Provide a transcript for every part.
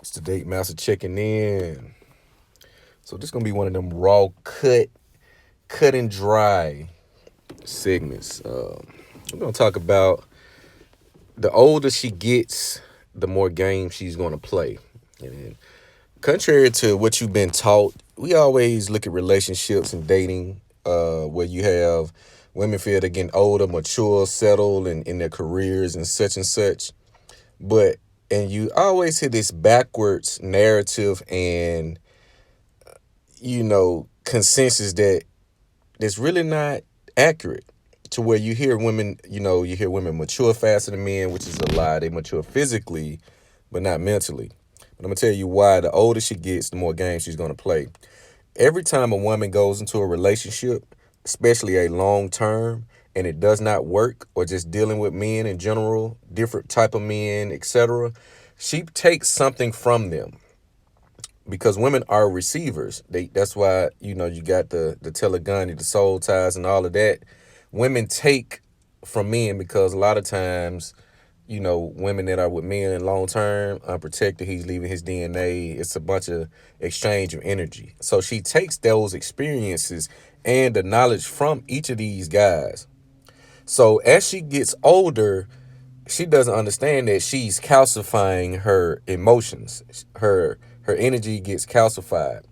It's the Date Master checking in. So this gonna be one of them raw cut and dry segments. We're gonna talk about the older she gets, the more games she's gonna play. And contrary to what you've been taught, we always look at relationships and dating, where you have women feel they're getting older, mature, settled in their careers and such and such. But and you always hear this backwards narrative and consensus that's really not accurate, to where you hear women, you hear women mature faster than men, which is a lie. They mature physically, but not mentally. But I'm gonna tell you why. The older she gets, the more games she's gonna play. Every time a woman goes into a relationship, especially a long term, and it does not work, or just dealing with men in general, different type of men, etc., she takes something from them, because women are receivers. That's why you got the telegony, the soul ties, and all of that. Women take from men because a lot of times, women that are with men long term, unprotected, he's leaving his DNA. It's a bunch of exchange of energy. So she takes those experiences and the knowledge from each of these guys. So as she gets older, she doesn't understand that she's calcifying her emotions. Her energy gets calcified,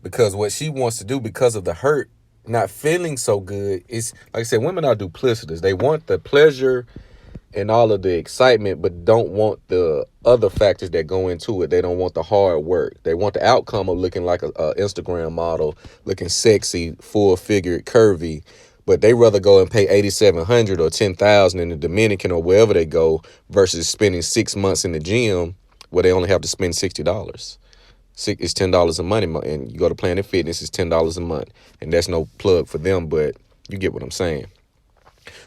because what she wants to do, because of the hurt, not feeling so good, is, like I said, women are duplicitous. They want the pleasure and all of the excitement, but don't want the other factors that go into it. They don't want the hard work. They want the outcome of looking like a Instagram model, looking sexy, full figured, curvy. But they rather go and pay 8,700 or 10,000 in the Dominican or wherever they go, versus spending 6 months in the gym where they only have to spend $60. It's $10 a month, and you go to Planet Fitness, it's $10 a month, and that's no plug for them, but you get what I'm saying.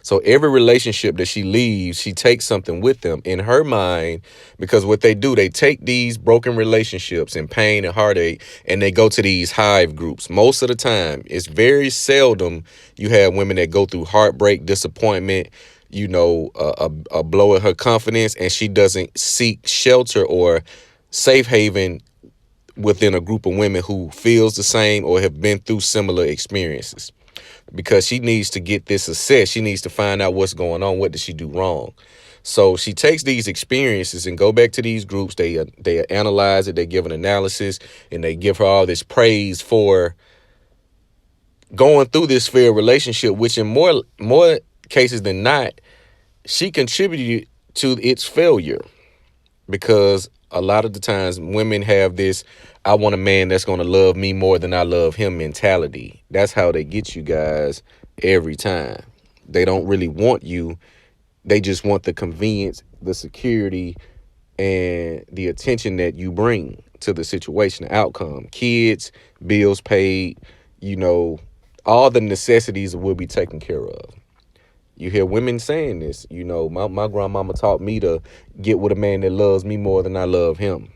So every relationship that she leaves, she takes something with them in her mind, because what they do, they take these broken relationships and pain and heartache, and they go to these hive groups. Most of the time, it's very seldom you have women that go through heartbreak, disappointment, a blow at her confidence, and she doesn't seek shelter or safe haven within a group of women who feels the same or have been through similar experiences, because she needs to get this assessed. She needs to find out what's going on. What did she do wrong? So she takes these experiences and go back to these groups. They analyze it. They give an analysis, and they give her all this praise for going through this failed relationship, which in more cases than not, she contributed to its failure. Because a lot of the times women have this, I want a man that's going to love me more than I love him mentality. That's how they get you guys every time. They don't really want you. They just want the convenience, the security, and the attention that you bring to the situation, the outcome. Kids, bills paid, all the necessities will be taken care of. You hear women saying this, my grandmama taught me to get with a man that loves me more than I love him.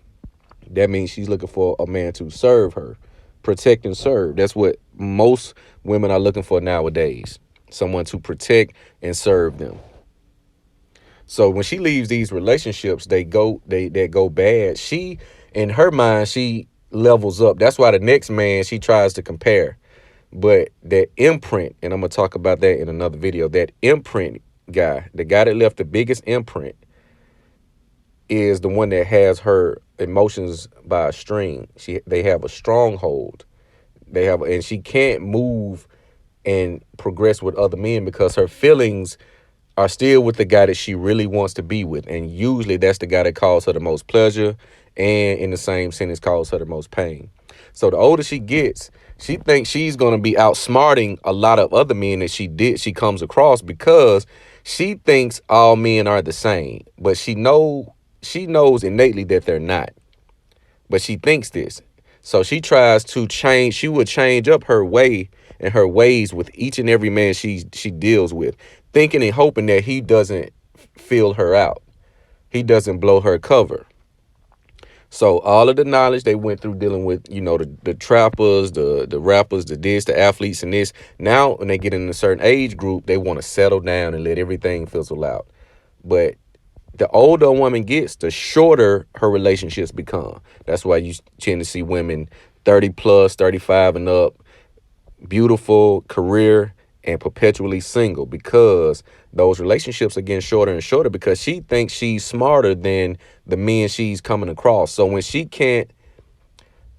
That means she's looking for a man to serve her, protect and serve. That's what most women are looking for nowadays. Someone to protect and serve them. So when she leaves these relationships, they go bad. She, in her mind, she levels up. That's why the next man she tries to compare. But that imprint, and I'm going to talk about that in another video, that imprint guy, the guy that left the biggest imprint, is the one that has her emotions by a string. They have a stronghold. And she can't move and progress with other men because her feelings are still with the guy that she really wants to be with. And usually that's the guy that causes her the most pleasure, and in the same sentence causes her the most pain. So the older she gets, she thinks she's going to be outsmarting a lot of other men that she comes across, because she thinks all men are the same. But she knows innately that they're not. But she thinks this. So she tries to change. She would change up her way and her ways with each and every man she deals with, thinking and hoping that he doesn't feel her out. He doesn't blow her cover. So all of the knowledge they went through dealing with, the trappers, the rappers, the athletes, and this. Now, when they get in a certain age group, they want to settle down and let everything fizzle out. But The older a woman gets, the shorter her relationships become. That's why you tend to see women 30 plus, 35 and up, beautiful, career, and perpetually single, because those relationships are getting shorter and shorter because she thinks she's smarter than the men she's coming across. So when she can't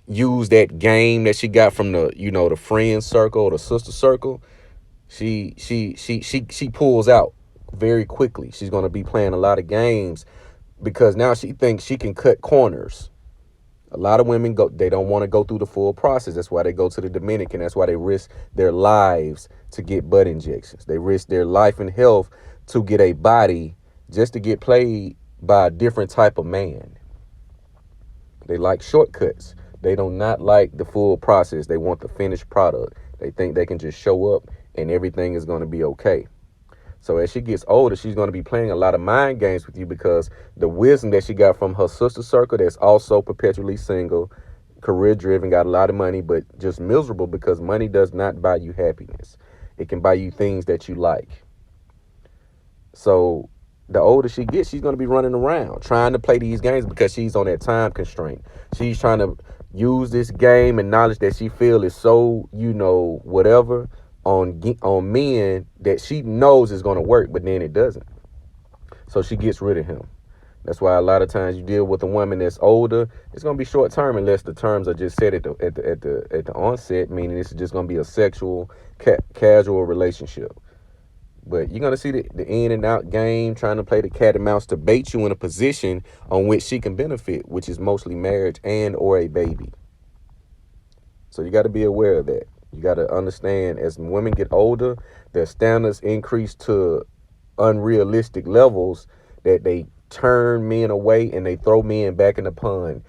use that game that she got from the, the friend circle or the sister circle, she pulls out very quickly. She's going to be playing a lot of games because now she thinks she can cut corners. A lot of women they don't want to go through the full process. That's why they go to the Dominican. That's why they risk their lives to get butt injections. They risk their life and health to get a body just to get played by a different type of man. They like shortcuts. They do not like the full process. They want the finished product. They think they can just show up and everything is going to be okay. So as she gets older, she's going to be playing a lot of mind games with you because the wisdom that she got from her sister circle that's also perpetually single, career driven, got a lot of money, but just miserable because money does not buy you happiness. It can buy you things that you like. So the older she gets, she's going to be running around trying to play these games because she's on that time constraint. She's trying to use this game and knowledge that she feel is so, whatever, on men that she knows is going to work, but then it doesn't. So she gets rid of him. That's why a lot of times you deal with a woman that's older, it's going to be short term unless the terms are just set at the onset, meaning it's just going to be a sexual casual relationship. But you're going to see the in and out game, trying to play the cat and mouse to bait you in a position on which she can benefit, which is mostly marriage and or a baby. So you got to be aware of that. You got to understand, as women get older, their standards increase to unrealistic levels that they turn men away and they throw men back in the pond.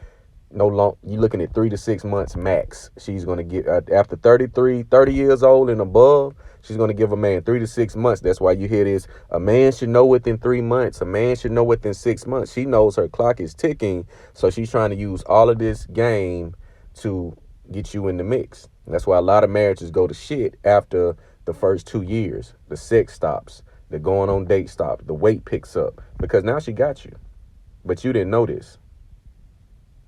No long, you're looking at 3 to 6 months max. She's going to get, after 30 years old and above, she's going to give a man 3 to 6 months. That's why you hear this. A man should know within 3 months. A man should know within 6 months. She knows her clock is ticking. So she's trying to use all of this game to get you in the mix. That's why a lot of marriages go to shit after the first 2 years. The sex stops. The going on date stops. The weight picks up. Because now she got you. But you didn't know this.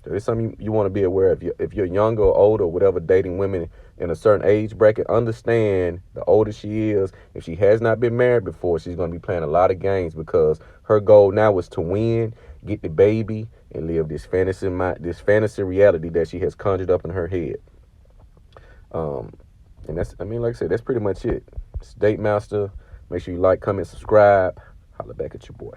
So it's something you want to be aware of. If you're younger or older or whatever, dating women in a certain age bracket, understand the older she is, if she has not been married before, she's going to be playing a lot of games because her goal now is to win, get the baby, and live this fantasy reality that she has conjured up in her head. And that's, like I said, that's pretty much it. It's Date Master. Make sure you like, comment, subscribe. Holla back at your boy.